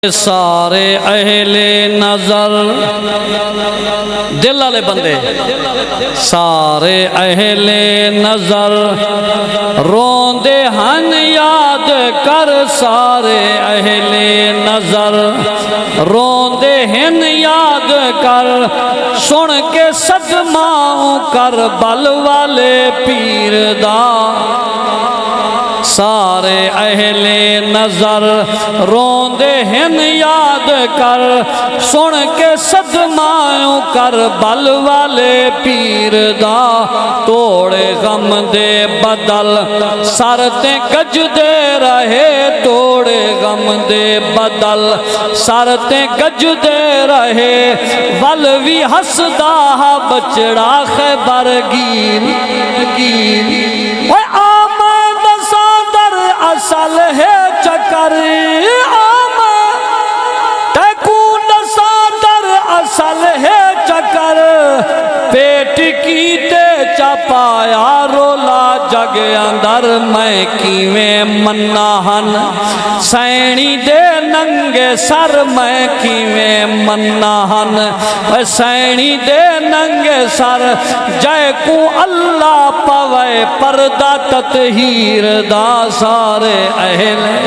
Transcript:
सारे अहले नजर दिल वाले बंदे सारे अहले नजर रोंदे हन याद कर सारे अहले नजर रोंदे हन याद कर सुन के सदमाओं कर बल वाले पीर दा सारे अहले नजर रोंदे हन याद कर सुन के सदमाओं कर बल वाले पीर दा तोड़े गम दे बदल सर ते गजदे रहे तोड़े गम दे बदल सर ते गजदे रहे वल भी हसदा बचड़ा खैबर गिन गिन असल है चकर सादर असल है चकर पेट की ते चपाया रोला जग अंदर मैं किवें मन्ना हन सैनी दे नंगे सर मैं किवें मन्ना हन सैनी दे नंगे सर जय को अल्लाह पवे पर्दा ततहीर दा सारे अहले